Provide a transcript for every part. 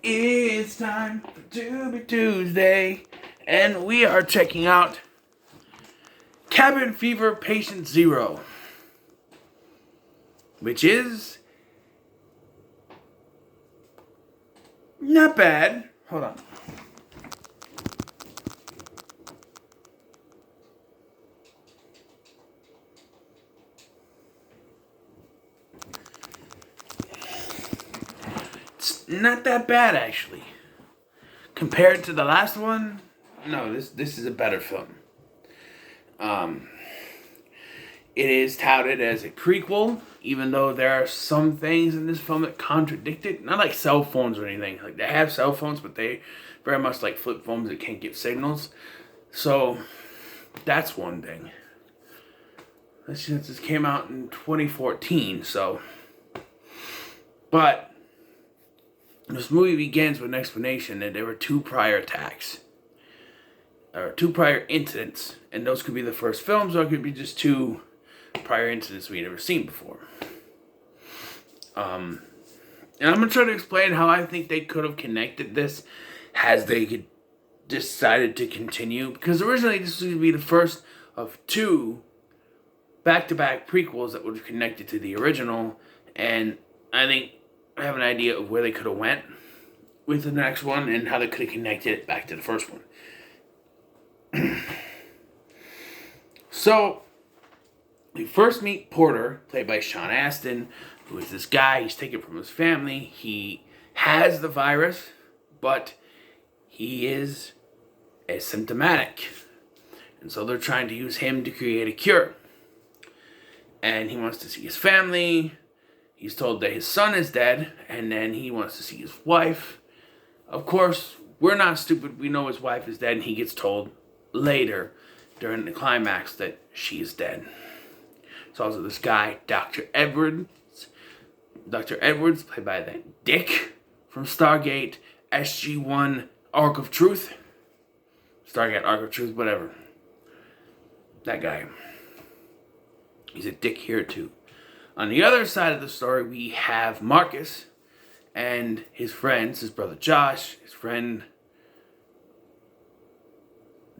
It's time for Tubi Tuesday, and we are checking out Cabin Fever Patient Zero, which is not bad. Hold on. It's not that bad, actually. Compared to the last one, no, this is a better film. It is touted as a prequel, even though there are some things in this film that contradict it. Not like cell phones or anything. Like, they have cell phones, but they very much like flip phones that can't give signals. So that's one thing. This came out in 2014, so. But this movie begins with an explanation that there were two prior attacks. Or two prior incidents. And those could be the first films, or it could be just two prior incidents we never seen before. And I'm going to try to explain how I think they could have connected this as they decided to continue. Because originally this was going to be the first of two back-to-back prequels that would have connected to the original. And I think I have an idea of where they could have went with the next one and how they could have connected it back to the first one. So, we first meet Porter, played by Sean Astin, who is this guy. He's taken from his family. He has the virus, but he is asymptomatic. And so they're trying to use him to create a cure. And he wants to see his family. He's told that his son is dead, and then he wants to see his wife. Of course, we're not stupid. We know his wife is dead, and he gets told later during the climax that she is dead. It's also this guy, Dr. Edwards. Dr. Edwards, played by that dick from Stargate, SG-1, Ark of Truth. Stargate, Ark of Truth, whatever. That guy. He's a dick here, too. On the other side of the story, we have Marcus and his friends, his brother Josh, his friend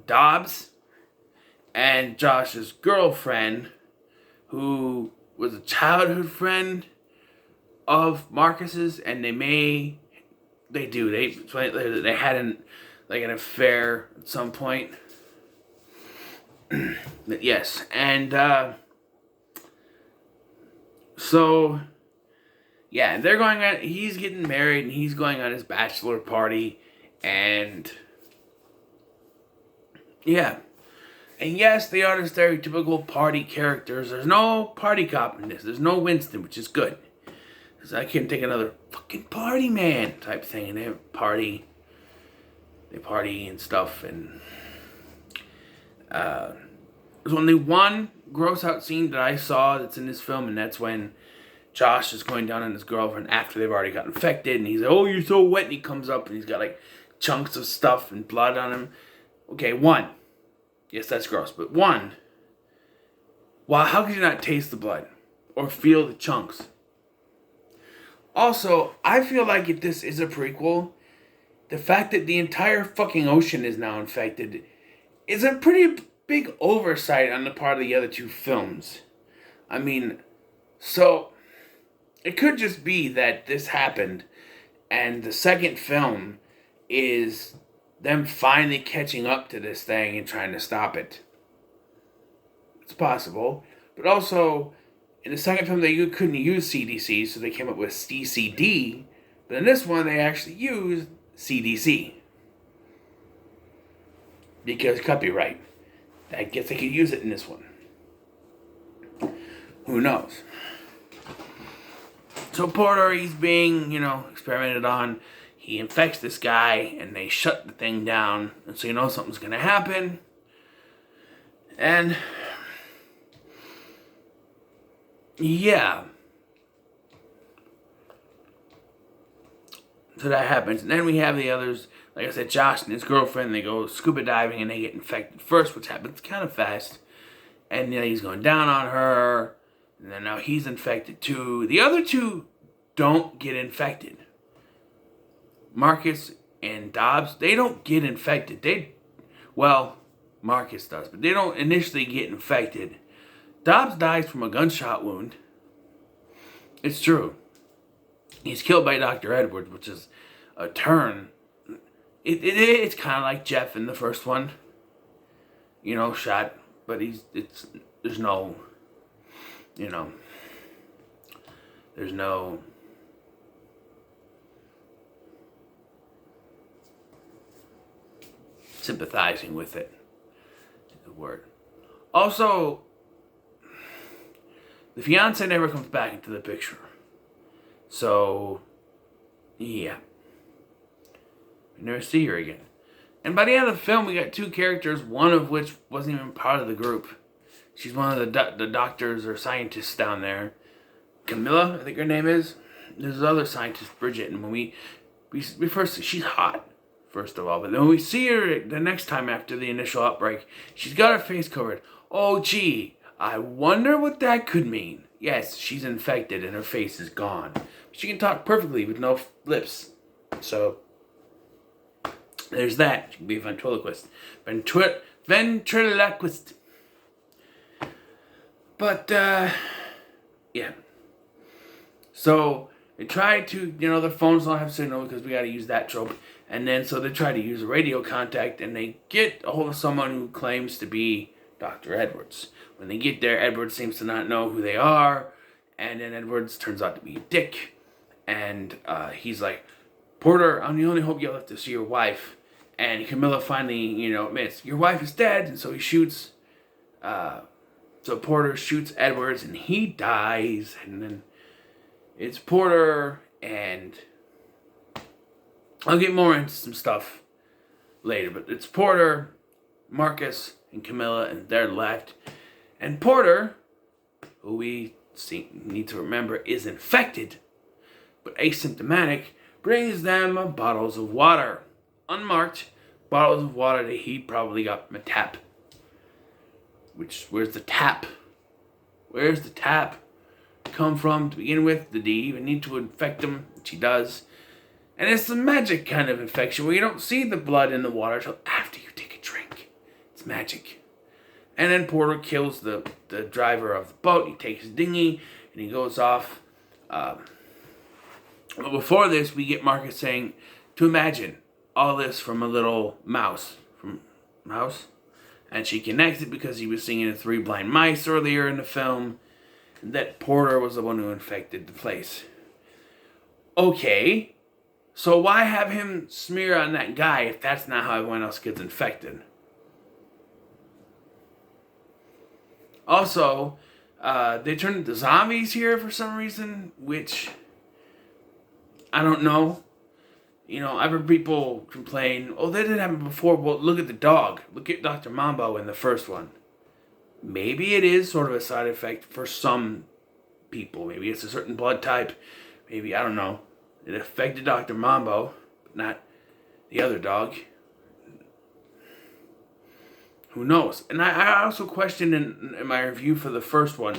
Dobbs, and Josh's girlfriend, who was a childhood friend of Marcus's, and they had an affair at some point. But yes, and so yeah, he's getting married and he's going on his bachelor party, and yeah. And yes, they are the stereotypical party characters. There's no party cop in this. There's no Winston, which is good. Because I can't take another fucking party man type thing. And they party and stuff. And there's only one gross out scene that I saw that's in this film. And that's when Josh is going down on his girlfriend after they've already got infected. And he's like, "Oh, you're so wet." And he comes up and he's got like chunks of stuff and blood on him. Okay, one. Yes, that's gross. But one, how could you not taste the blood or feel the chunks? Also, I feel like if this is a prequel, the fact that the entire fucking ocean is now infected is a pretty big oversight on the part of the other two films. I mean, so it could just be that this happened and the second film is them finally catching up to this thing and trying to stop it. It's possible. But also, in the second film, they couldn't use CDC, so they came up with CCD. But in this one, they actually used CDC. Because copyright. I guess they could use it in this one. Who knows? So Porter, he's being, experimented on. He infects this guy, and they shut the thing down. And so something's going to happen. And yeah. So that happens. And then we have the others. Like I said, Josh and his girlfriend, they go scuba diving, and they get infected first, which happens kind of fast. And then he's going down on her. And then now he's infected too. The other two don't get infected. Marcus and Dobbs, they don't get infected. Well, Marcus does, but they don't initially get infected. Dobbs dies from a gunshot wound. It's true. He's killed by Dr. Edwards, which is a turn. It's kind of like Jeff in the first one. Shot, but there's no, there's no sympathizing with it. The word. Also, the fiance never comes back into the picture. So, yeah. We never see her again. And by the end of the film, we got two characters, one of which wasn't even part of the group. She's one of the doctors or scientists down there. Camilla, I think her name is. There's this other scientist, Bridget, and when we first, she's hot, first of all. But then when we see her the next time after the initial outbreak, she's got her face covered. Oh, gee, I wonder what that could mean. Yes, she's infected and her face is gone. She can talk perfectly with no lips. So, there's that. She can be a ventriloquist. Ventriloquist. But, yeah. So, they try to, their phones don't have signal because we got to use that trope. And then, so they try to use a radio contact and they get a hold of someone who claims to be Dr. Edwards. When they get there, Edwards seems to not know who they are. And then Edwards turns out to be a dick. And he's like, Porter, I'm the only hope you'll have to see your wife. And Camilla finally, admits, your wife is dead. And so he shoots, so Porter shoots Edwards and he dies. And then it's Porter and I'll get more into some stuff later. But it's Porter, Marcus, and Camilla, and they're left. And Porter, who we need to remember is infected, but asymptomatic, brings them bottles of water. Unmarked bottles of water that he probably got from a tap. Where's the tap? Where's the tap come from to begin with? Did he even need to infect him? Which he does. And it's a magic kind of infection where you don't see the blood in the water until after you take a drink. It's magic. And then Porter kills the driver of the boat. He takes his dinghy and he goes off. But before this, we get Marcus saying to imagine all this from a little mouse. From mouse? And she connects it because he was singing the Three Blind Mice earlier in the film. That Porter was the one who infected the place. Okay. So why have him smear on that guy if that's not how everyone else gets infected? Also, they turned into zombies here for some reason, which I don't know. I've heard people complain, oh, that didn't happen before. Well, look at the dog. Look at Dr. Mambo in the first one. Maybe it is sort of a side effect for some people. Maybe it's a certain blood type. Maybe, I don't know. It affected Dr. Mambo, but not the other dog. Who knows? And I also questioned in my review for the first one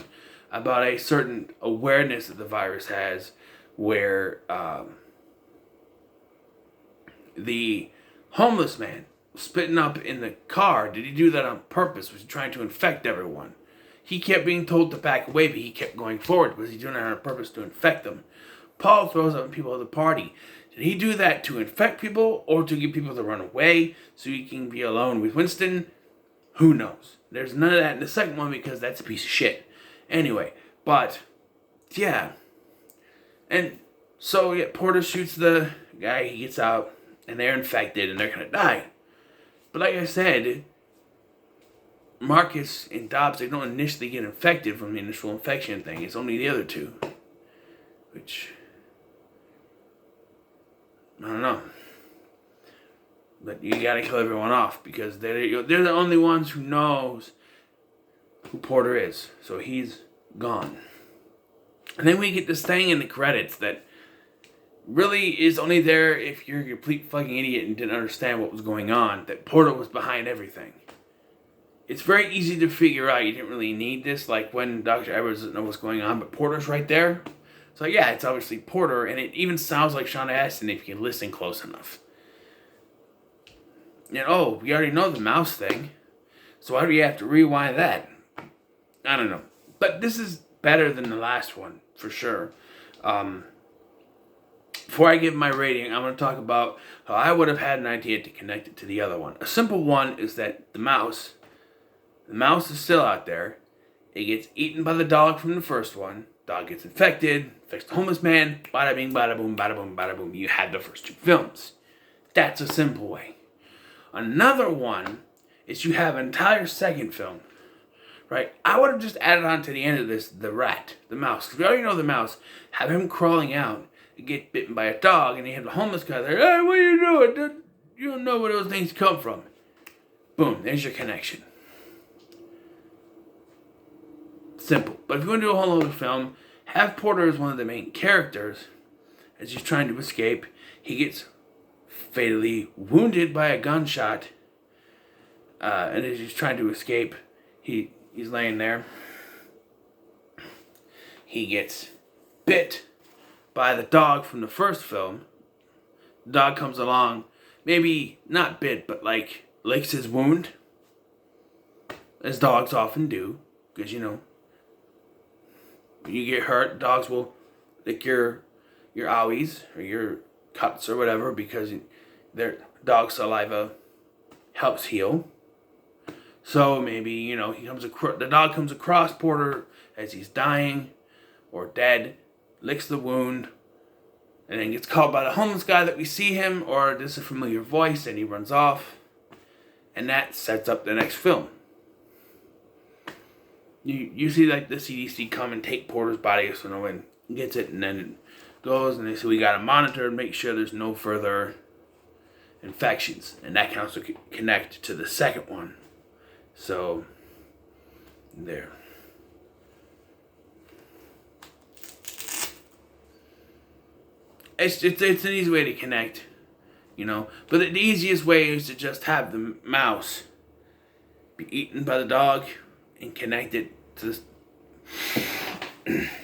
about a certain awareness that the virus has where the homeless man spitting up in the car, did he do that on purpose? Was he trying to infect everyone? He kept being told to back away, but he kept going forward. Was he doing it on purpose to infect them? Paul throws up people at the party. Did he do that to infect people or to get people to run away so he can be alone with Winston? Who knows? There's none of that in the second one because that's a piece of shit. Anyway, but, yeah. And so, yeah, Porter shoots the guy, he gets out, and they're infected, and they're gonna die. But like I said, Marcus and Dobbs, they don't initially get infected from the initial infection thing. It's only the other two. Which, I don't know. But you gotta kill everyone off because they're the only ones who knows who Porter is. So he's gone. And then we get this thing in the credits that really is only there if you're a complete fucking idiot and didn't understand what was going on. That Porter was behind everything. It's very easy to figure out. You didn't really need this. Like when Dr. Edwards doesn't know what's going on, but Porter's right there. So yeah, it's obviously Porter, and it even sounds like Sean Astin if you listen close enough. And oh, we already know the mouse thing, so why do we have to rewind that? I don't know. But this is better than the last one, for sure. Before I give my rating, I'm going to talk about how I would have had an idea to connect it to the other one. A simple one is that the mouse is still out there. It gets eaten by the dog from the first one. Dog gets infected, affects the homeless man. Bada bing, bada boom, bada boom, bada boom. You had the first two films. That's a simple way. Another one is you have an entire second film. Right? I would have just added on to the end of this the rat, the mouse. Because we already know the mouse. Have him crawling out and get bitten by a dog. And you have the homeless guy there. Hey, what are you doing? You don't know where those things come from. Boom. There's your connection. Simple. But if you want to do a whole other film, have Porter as one of the main characters. As he's trying to escape, he gets fatally wounded by a gunshot. And as he's trying to escape, he's laying there. He gets bit by the dog from the first film. The dog comes along, maybe not bit, but like licks his wound, as dogs often do, because you know, when you get hurt, dogs will lick your owies or your cuts or whatever because their dog saliva helps heal. So maybe, you know, the dog comes across Porter as he's dying or dead, licks the wound, and then gets called by the homeless guy that we see him, or there's a familiar voice, and he runs off. And that sets up the next film. You see like the CDC come and take Porter's body so no one gets it, and then it goes, and they say we got to monitor and make sure there's no further infections. And that can also connect to the second one. So, there. It's an easy way to connect, you know. But the easiest way is to just have the mouse be eaten by the dog and connect it to this.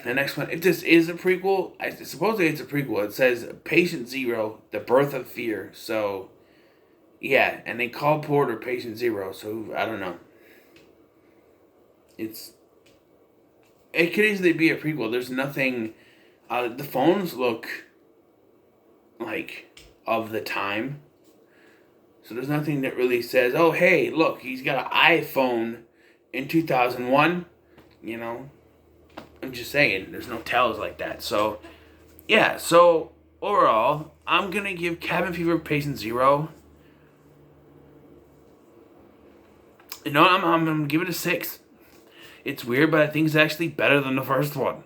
The next one. If this is a prequel, supposedly it's a prequel. It says Patient Zero, The Birth of Fear. So, yeah, and they call Porter Patient Zero. So I don't know. It could easily be a prequel. There's nothing. The phones look like of the time. So there's nothing that really says, oh, hey, look, he's got an iPhone in 2001. You know, I'm just saying, there's no tells like that. So, yeah, so overall, I'm going to give Cabin Fever Patient Zero. You know, I'm going to give it a 6. It's weird, but I think it's actually better than the first one.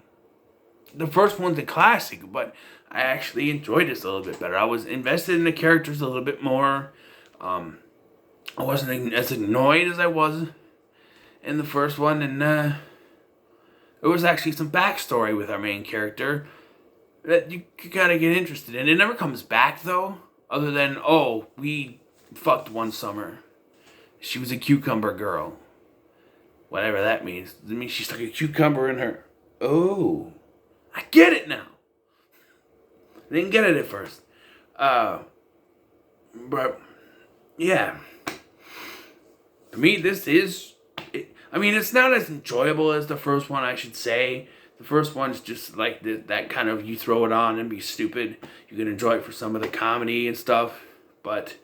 The first one's a classic, but I actually enjoyed this a little bit better. I was invested in the characters a little bit more. I wasn't as annoyed as I was in the first one, and there was actually some backstory with our main character that you gotta get interested in. It never comes back, though, other than, oh, we fucked one summer. She was a cucumber girl. Whatever that means. It means she stuck a cucumber in her. Oh. I get it now. I didn't get it at first. But, yeah. For me, this is... it's not as enjoyable as the first one, I should say. The first one's just like that kind of, you throw it on and be stupid. You can enjoy it for some of the comedy and stuff. But...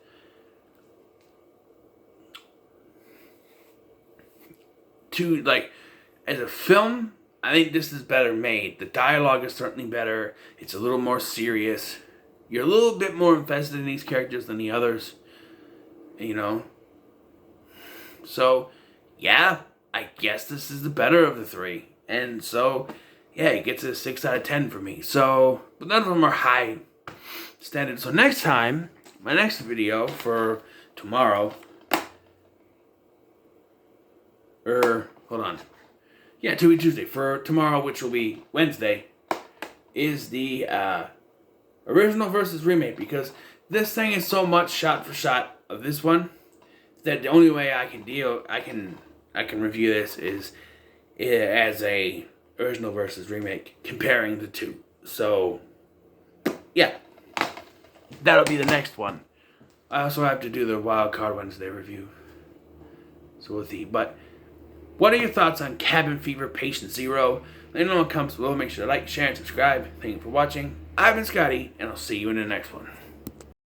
as a film, I think this is better made. The dialogue is certainly better. It's a little more serious. You're a little bit more invested in these characters than the others. You know? So, yeah, I guess this is the better of the three. And so, yeah, it gets a 6 out of 10 for me. So, but none of them are high standard. So next time, my next video for tomorrow... hold on. Yeah, Tubi Tuesday. For tomorrow, which will be Wednesday, is the original versus remake. Because this thing is so much shot for shot of this one that the only way I can review this is as a original versus remake, comparing the two. So, yeah. That'll be the next one. I also have to do the Wild Card Wednesday review. So we'll see. But what are your thoughts on Cabin Fever Patient Zero? Let me know what comes below. Make sure to like, share, and subscribe. Thank you for watching. I've been Scotty, and I'll see you in the next one.